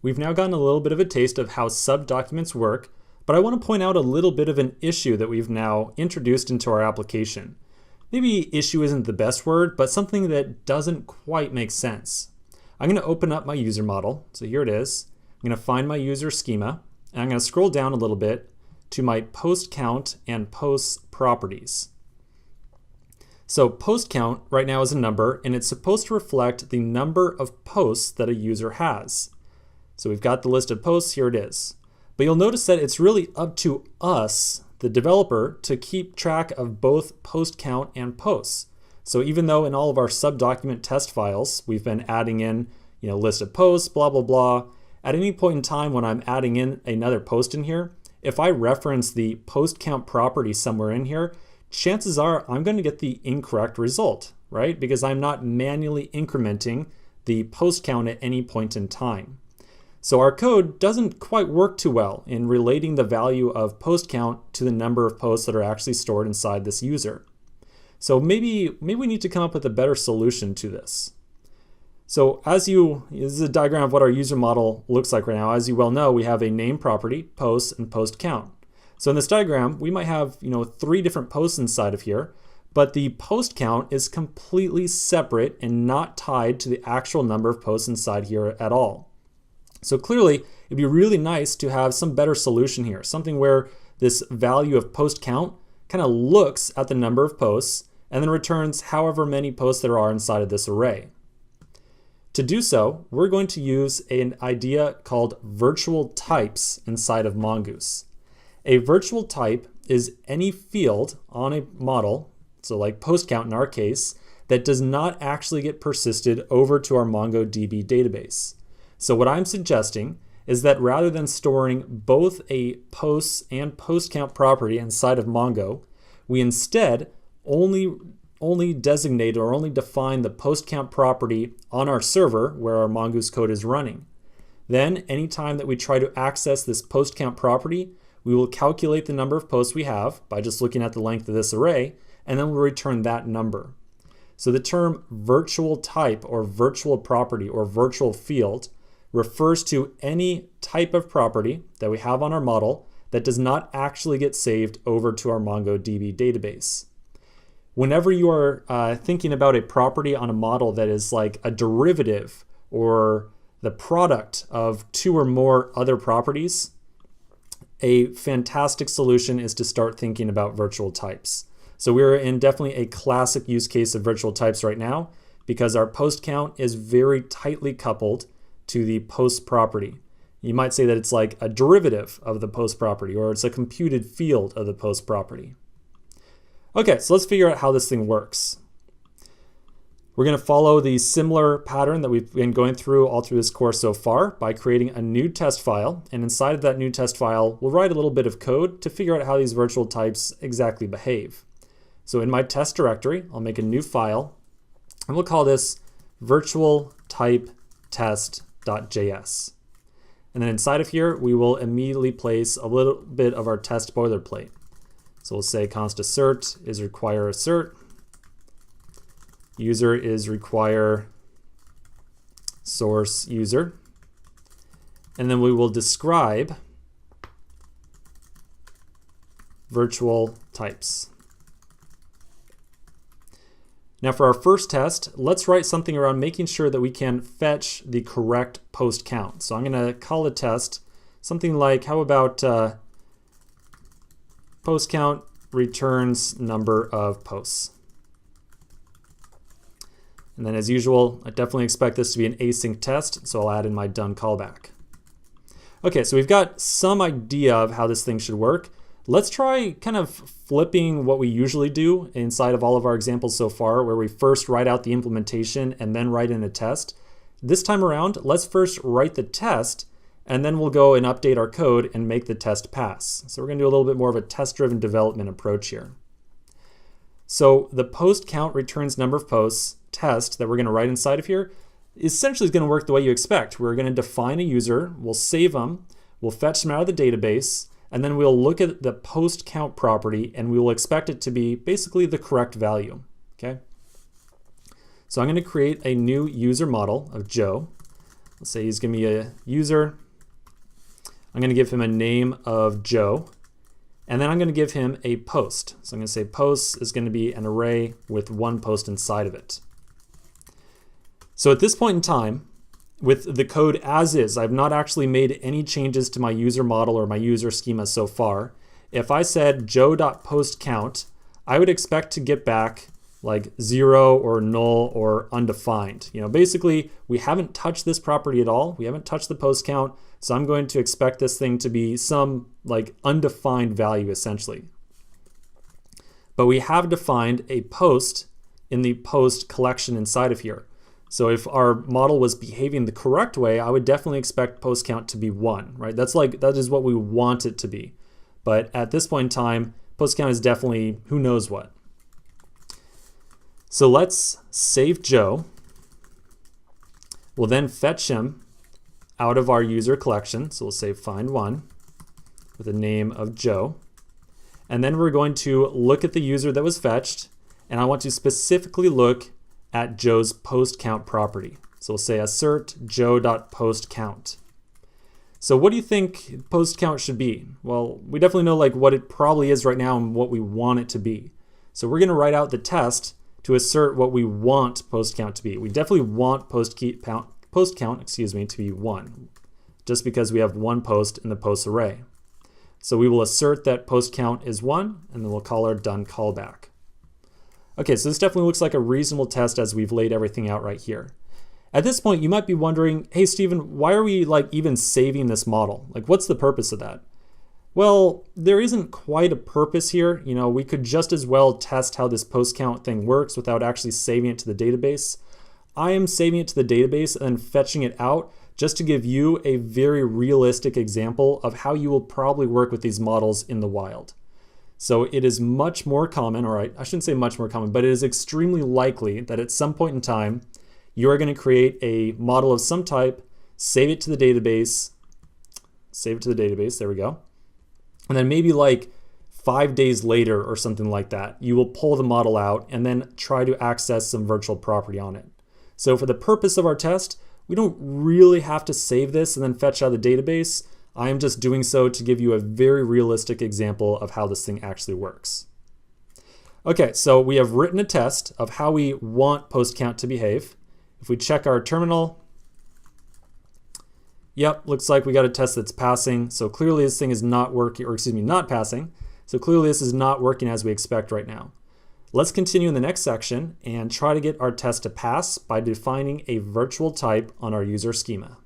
We've now gotten a little bit of a taste of how subdocuments work, but I want to point out a little bit of an issue that we've now introduced into our application. Maybe issue isn't the best word, but something that doesn't quite make sense. I'm going to open up my user model. So here it is. I'm going to find my user schema, and I'm going to scroll down a little bit to my post count and post properties. So post count right now is a number, and it's supposed to reflect the number of posts that a user has. So we've got the list of posts, here it is. But you'll notice that it's really up to us, the developer, to keep track of both post count and posts. So even though in all of our subdocument test files, we've been adding in, list of posts, blah, blah, blah, at any point in time when I'm adding in another post in here, if I reference the post count property somewhere in here, chances are I'm going to get the incorrect result, right? Because I'm not manually incrementing the post count at any point in time. So our code doesn't quite work too well in relating the value of post count to the number of posts that are actually stored inside this user. So maybe we need to come up with a better solution to this. So this is a diagram of what our user model looks like right now. As you well know, we have a name property, posts, and post count. So in this diagram, we might have 3 different posts inside of here, but the post count is completely separate and not tied to the actual number of posts inside here at all. So clearly, it'd be really nice to have some better solution here, something where this value of post count kind of looks at the number of posts and then returns however many posts there are inside of this array. To do so, we're going to use an idea called virtual types inside of Mongoose. A virtual type is any field on a model, so like post count in our case, that does not actually get persisted over to our MongoDB database. So what I'm suggesting is that rather than storing both a posts and post count property inside of Mongo, we instead only designate or only define the post count property on our server where our Mongoose code is running. Then anytime that we try to access this post count property, we will calculate the number of posts we have by just looking at the length of this array, and then we'll return that number. So the term virtual type or virtual property or virtual field refers to any type of property that we have on our model that does not actually get saved over to our MongoDB database. Whenever you are thinking about a property on a model that is like a derivative or the product of 2 or more other properties, a fantastic solution is to start thinking about virtual types. So we're in definitely a classic use case of virtual types right now because our post count is very tightly coupled to the post property. You might say that it's like a derivative of the post property, or it's a computed field of the post property. Okay, so let's figure out how this thing works. We're going to follow the similar pattern that we've been going through all through this course so far by creating a new test file, and inside of that new test file, we'll write a little bit of code to figure out how these virtual types exactly behave. So in my test directory, I'll make a new file, and we'll call this virtual type test.js. And then inside of here, we will immediately place a little bit of our test boilerplate. So we'll say const assert is require assert, user is require source user, and then we will describe virtual types. Now for our first test, let's write something around making sure that we can fetch the correct post count. So I'm going to call the test something like, how about post count returns number of posts. And then as usual, I definitely expect this to be an async test, so I'll add in my done callback. Okay, so we've got some idea of how this thing should work. Let's try kind of flipping what we usually do inside of all of our examples so far, where we first write out the implementation and then write in a test. This time around, let's first write the test, and then we'll go and update our code and make the test pass. So we're going to do a little bit more of a test-driven development approach here. So the post count returns number of posts test that we're going to write inside of here essentially is going to work the way you expect. We're going to define a user, we'll save them, we'll fetch them out of the database, and then we'll look at the post count property and we will expect it to be basically the correct value. Okay. So I'm going to create a new user model of Joe. Let's say he's going to be a user. I'm going to give him a name of Joe. And then I'm going to give him a post. So I'm going to say posts is going to be an array with one post inside of it. So at this point in time, with the code as is, I've not actually made any changes to my user model or my user schema so far. If I said joe.postCount, I would expect to get back like 0 or null or undefined. Basically, we haven't touched this property at all. We haven't touched the post count. So I'm going to expect this thing to be some like undefined value essentially. But we have defined a post in the post collection inside of here. So if our model was behaving the correct way, I would definitely expect post count to be 1, right? That is what we want it to be. But at this point in time, post count is definitely who knows what. So let's save Joe. We'll then fetch him out of our user collection. So we'll say find1 with the name of Joe. And then we're going to look at the user that was fetched. And I want to specifically look at Joe's post count property. So we'll say assert joe.postCount. So what do you think post count should be? Well, we definitely know like what it probably is right now and what we want it to be. So we're going to write out the test to assert what we want post count to be. We definitely want post count to be 1, just because we have one post in the post array. So we will assert that post count is 1, and then we'll call our done callback. Okay, so this definitely looks like a reasonable test as we've laid everything out right here. At this point, you might be wondering, hey Stephen, why are we like even saving this model? Like, what's the purpose of that? Well, there isn't quite a purpose here. We could just as well test how this post count thing works without actually saving it to the database. I am saving it to the database and then fetching it out just to give you a very realistic example of how you will probably work with these models in the wild. So it is much more common, or I shouldn't say much more common, but it is extremely likely that at some point in time, you are going to create a model of some type, save it to the database, there we go. And then maybe like 5 days later or something like that, you will pull the model out and then try to access some virtual property on it. So for the purpose of our test, we don't really have to save this and then fetch out of the database. I am just doing so to give you a very realistic example of how this thing actually works. Okay, so we have written a test of how we want post count to behave. If we check our terminal, yep, looks like we got a test that's passing. So clearly this thing is not working, or excuse me, not passing. So clearly this is not working as we expect right now. Let's continue in the next section and try to get our test to pass by defining a virtual type on our user schema.